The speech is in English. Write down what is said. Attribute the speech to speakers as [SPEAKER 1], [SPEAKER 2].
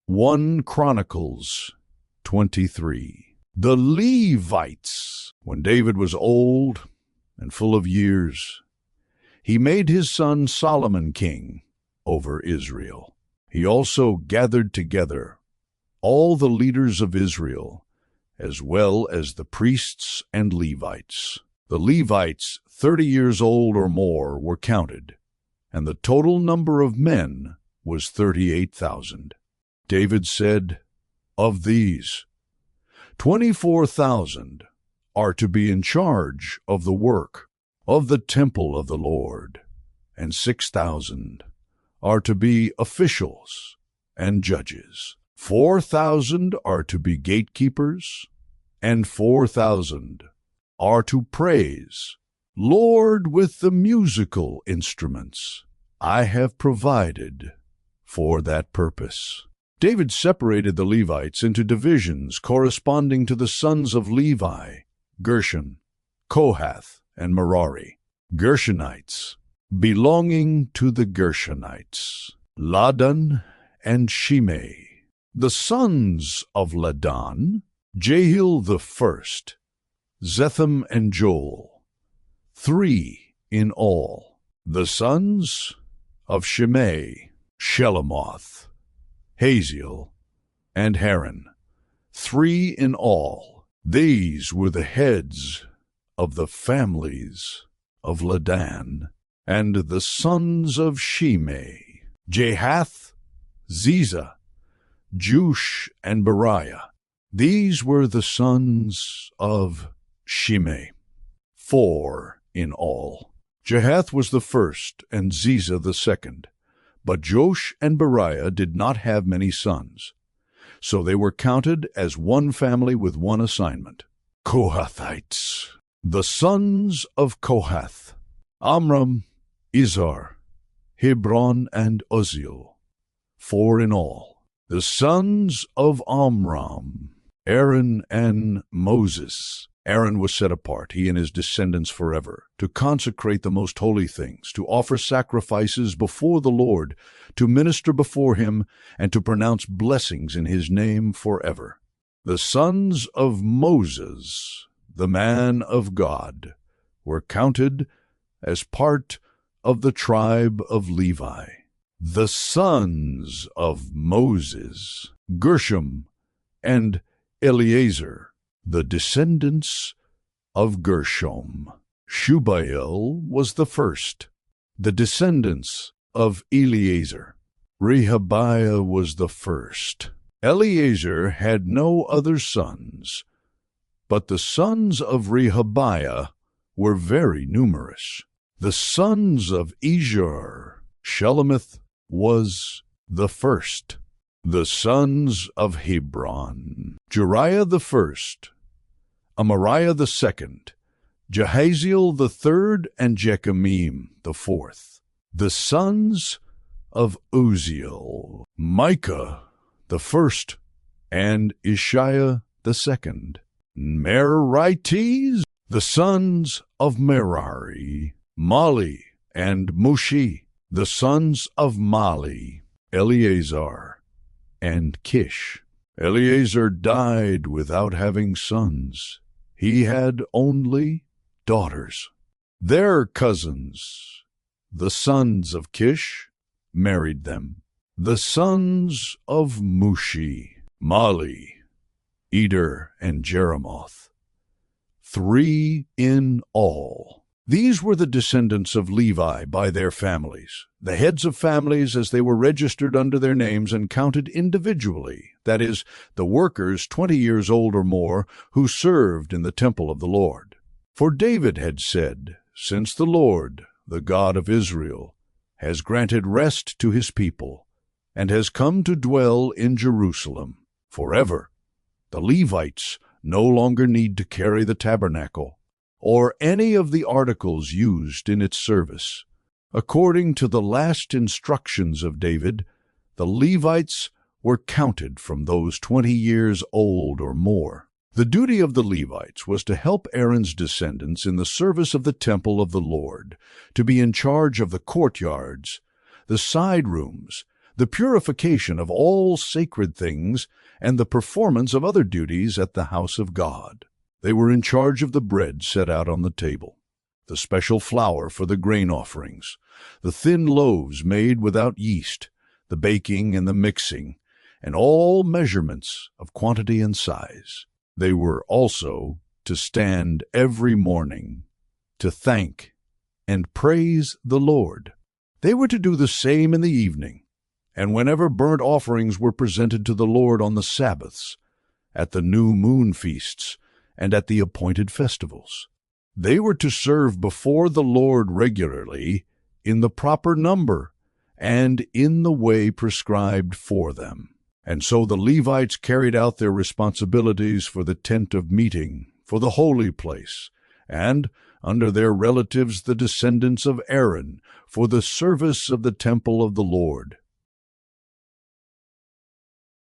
[SPEAKER 1] 1 Chronicles 23. The Levites. When David was old and full of years, he made his son Solomon king over Israel. He also gathered together all the leaders of Israel, as well as the priests and Levites. The Levites, 30 years old or more, were counted, and the total number of men was 38,000. David said, "Of these, 24,000 are to be in charge of the work of the temple of the Lord, and 6,000 are to be officials and judges. 4,000 are to be gatekeepers, and 4,000 are to praise Lord with the musical instruments I have provided for that purpose." David separated the Levites into divisions corresponding to the sons of Levi: Gershon, Kohath, and Merari. Gershonites, belonging to the Gershonites: Ladan and Shimei. The sons of Ladan: Jehiel the first, Zetham and Joel, 3 in all. The sons of Shimei: Shelomoth, Haziel, and Haran, 3 in all. These were the heads of the families of Ladan. And the sons of Shimei: Jahath, Ziza, Jush, and Beriah. These were the sons of Shimei, 4 in all. Jahath was the first, and Ziza the second. But Josh and Beriah did not have many sons, so they were counted as one family with one assignment. Kohathites. The sons of Kohath: Amram, Izhar, Hebron, and Uzziel, 4 in all. The sons of Amram: Aaron and Moses. Aaron was set apart, he and his descendants forever, to consecrate the most holy things, to offer sacrifices before the Lord, to minister before him, and to pronounce blessings in his name forever. The sons of Moses, the man of God, were counted as part of the tribe of Levi. The sons of Moses: Gershom and Eleazar. The descendants of Gershom: Shubael was the first. The descendants of Eleazar: Rehabiah was the first. Eleazar had no other sons, but the sons of Rehabiah were very numerous. The sons of Izhar: Shelomith was the first. The sons of Hebron: Jeriah the first, Amariah the second, Jahaziel the third, and Jechamim the fourth. The sons of Uzziel: Micah the first, and Ishiah the second. Merarites: the sons of Merari: Mali and Mushi. The sons of Mali: Eleazar and Kish. Eleazar died without having sons. He had only daughters. Their cousins, the sons of Kish, married them. The sons of Mushi: Mali, Eder, and Jeremoth, 3 in all. These were the descendants of Levi by their families, the heads of families as they were registered under their names and counted individually, that is, the workers 20 years old or more who served in the temple of the Lord. For David had said, "Since the Lord, the God of Israel, has granted rest to his people, and has come to dwell in Jerusalem forever, the Levites no longer need to carry the tabernacle or any of the articles used in its service." According to the last instructions of David, the Levites were counted from those 20 years old or more. The duty of the Levites was to help Aaron's descendants in the service of the temple of the Lord, to be in charge of the courtyards, the side rooms, the purification of all sacred things, and the performance of other duties at the house of God. They were in charge of the bread set out on the table, the special flour for the grain offerings, the thin loaves made without yeast, the baking and the mixing, and all measurements of quantity and size. They were also to stand every morning to thank and praise the Lord. They were to do the same in the evening, and whenever burnt offerings were presented to the Lord on the Sabbaths, at the new moon feasts, and at the appointed festivals. They were to serve before the Lord regularly, in the proper number, and in the way prescribed for them. And so the Levites carried out their responsibilities for the tent of meeting, for the holy place, and, under their relatives the descendants of Aaron, for the service of the temple of the Lord.